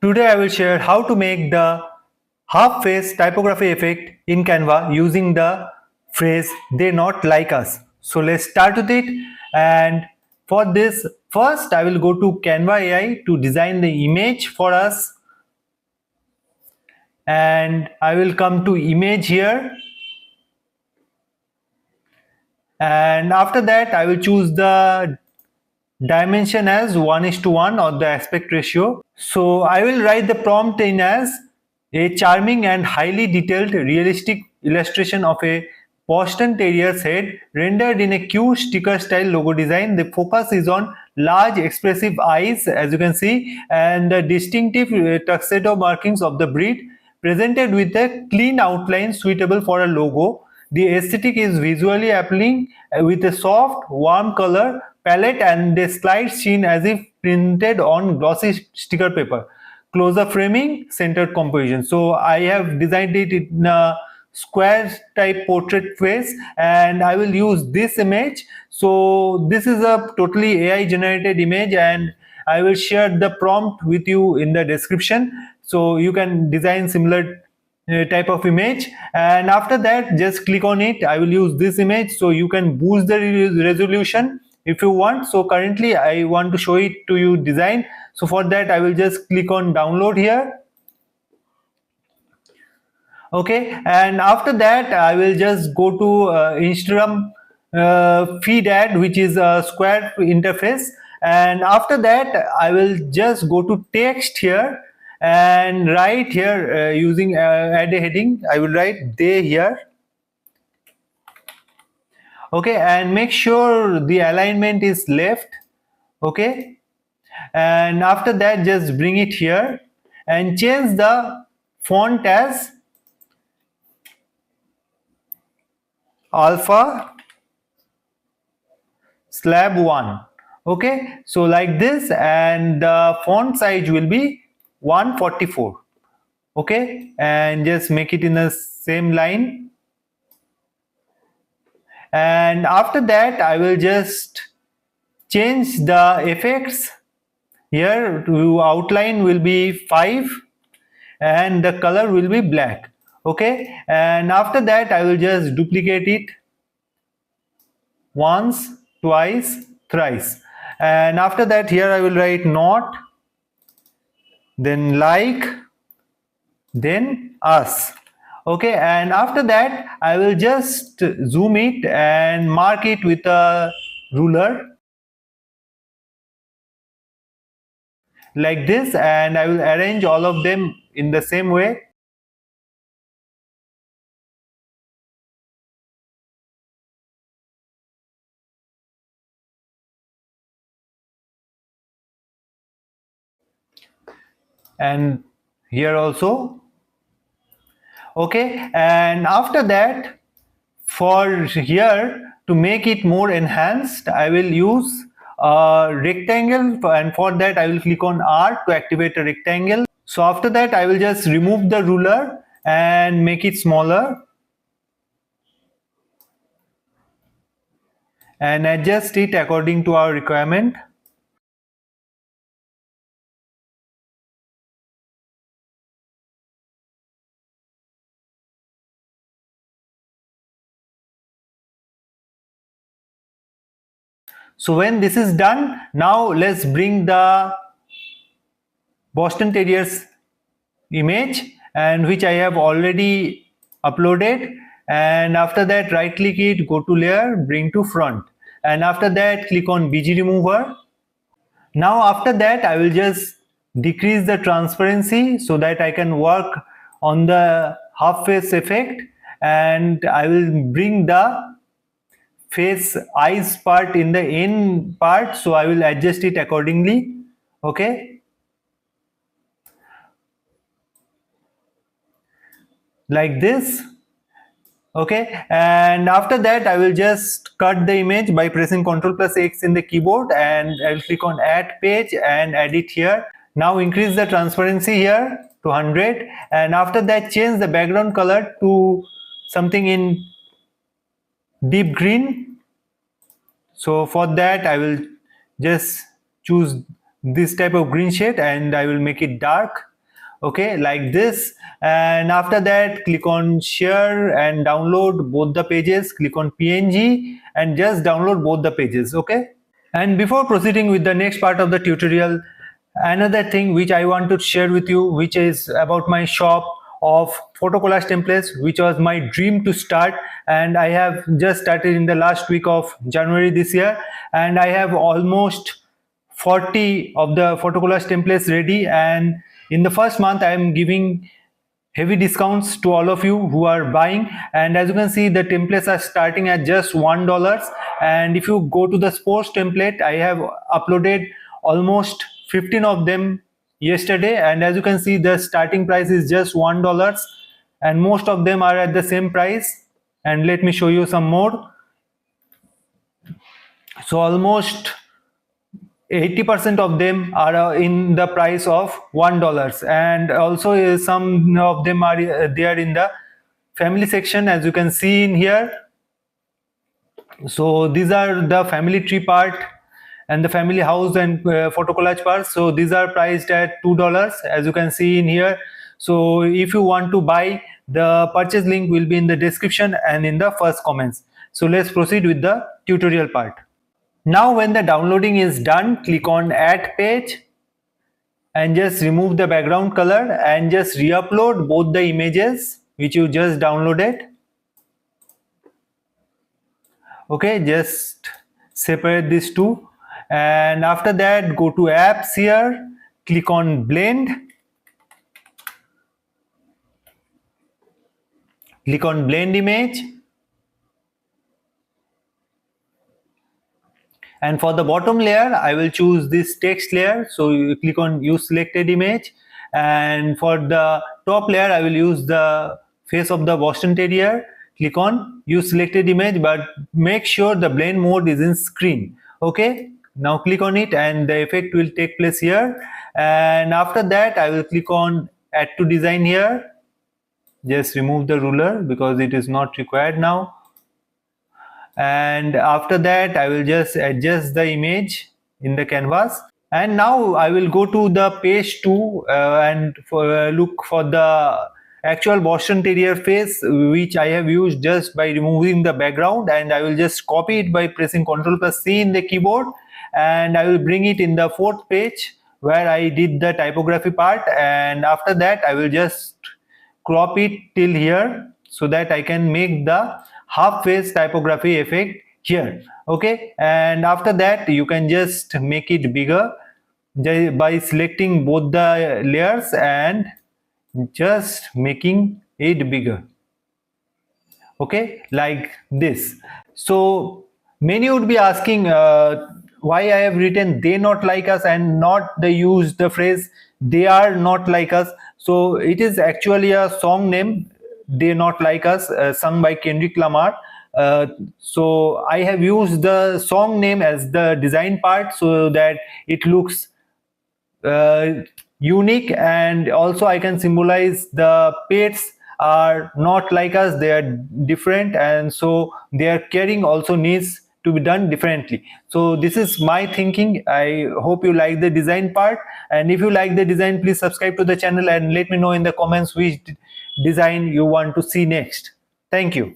Today I will share how to make the half face typography effect in Canva using the phrase "they not like us." So let's start with it. And for this, first I will go to Canva AI to design the image for us. And I will come to image here. And after that I will choose the dimension as 1:1 or the aspect ratio. So I will write the prompt in as a charming and highly detailed realistic illustration of a Boston Terrier's head rendered in a cute sticker style logo design. The focus is on large expressive eyes, as you can see, and the distinctive tuxedo markings of the breed presented with a clean outline suitable for a logo. The aesthetic is visually appealing with a soft, warm color palette and a slight sheen as if printed on glossy sticker paper. Closer framing, centered composition. So I have designed it in a square type portrait face, and I will use this image. So this is a totally AI generated image, and I will share the prompt with you in the description, so you can design similar type of image. And after that, just click on it. I will use this image, so you can boost the resolution if you want. So currently I want to show it to you design, so for that I will just click on download here. Okay, and after that I will just go to Instagram feed ad, which is a square interface. And after that I will just go to text here and write here using add a heading. I will write they here. Okay, and make sure the alignment is left. Okay, and after that just bring it here and change the font as alpha slab 1. Okay, so like this, and the font size will be 144. Okay, and just make it in the same line. And after that I will just change the effects here to outline will be 5 and the color will be black. Okay, and after that I will just duplicate it once, twice, thrice, and after that here I will write not, then like, then us. Okay, and after that I will just zoom it and mark it with a ruler like this, and I will arrange all of them in the same way. And here also. Okay, and after that, for here to make it more enhanced, I will use a rectangle, and for that I will click on R to activate a rectangle. So after that I will just remove the ruler and make it smaller and adjust it according to our requirement. So when this is done, now let's bring the Boston Terrier's image, and which I have already uploaded. And after that right click it, go to layer, bring to front, and after that click on BG remover. Now after that I will just decrease the transparency so that I can work on the half face effect, and I will bring the face eyes part in the end part, so I will adjust it accordingly. Okay, like this. Okay, and after that I will just cut the image by pressing Ctrl+X in the keyboard, and I will click on add page and add it here. Now increase the transparency here to 100, and after that change the background color to something in deep green. So for that I will just choose this type of green shade and I will make it dark. okay, like this. And after that, click on share and download both the pages. Click on PNG and just download both the pages, okay. And before proceeding with the next part of the tutorial, another thing which I want to share with you, which is about my shop of photo collage templates, which was my dream to start, and I have just started in the last week of January this year, and I have almost 40 of the photo collage templates ready. And in the first month I am giving heavy discounts to all of you who are buying, and as you can see, the templates are starting at just $1. And if you go to the sports template, I have uploaded almost 15 of them yesterday, and as you can see, the starting price is just $1, and most of them are at the same price. And let me show you some more. So almost 80% of them are in the price of $1, and also some of them are there in the family section, as you can see in here. So these are the family tree part and the family house and photo collage parts. So these are priced at $2, as you can see in here. So if you want to buy, the purchase link will be in the description and in the first comments. So let's proceed with the tutorial part. Now when the downloading is done, click on add page and just remove the background color and just re-upload both the images which you just downloaded. Okay, just separate these two, and after that go to apps here, click on blend, click on blend image, and for the bottom layer I will choose this text layer, so you click on use selected image, and for the top layer I will use the face of the Boston Terrier. Click on use selected image, but make sure the blend mode is in screen. Okay, now click on it and the effect will take place here, and after that I will click on add to design here. Just remove the ruler because it is not required now. And after that I will just adjust the image in the canvas, and now I will go to the page 2 and look for the actual Boston Terrier face, which I have used just by removing the background, and I will just copy it by pressing Ctrl+C in the keyboard, and I will bring it in the 4th page where I did the typography part, and after that I will just crop it till here so that I can make the half face typography effect here. Okay, and after that you can just make it bigger by selecting both the layers and just making it bigger. Okay, like this. So many would be asking why I have written they not like us and not the use the phrase they are not like us. So it is actually a song name, They Not Like Us, sung by Kendrick Lamar. So I have used the song name as the design part so that it looks unique, and also I can symbolize the pets are not like us, they are different, and so their caring also needs to be done differently. So this is my thinking. I hope you like the design part, and if you like the design, please subscribe to the channel and let me know in the comments which design you want to see next. Thank you.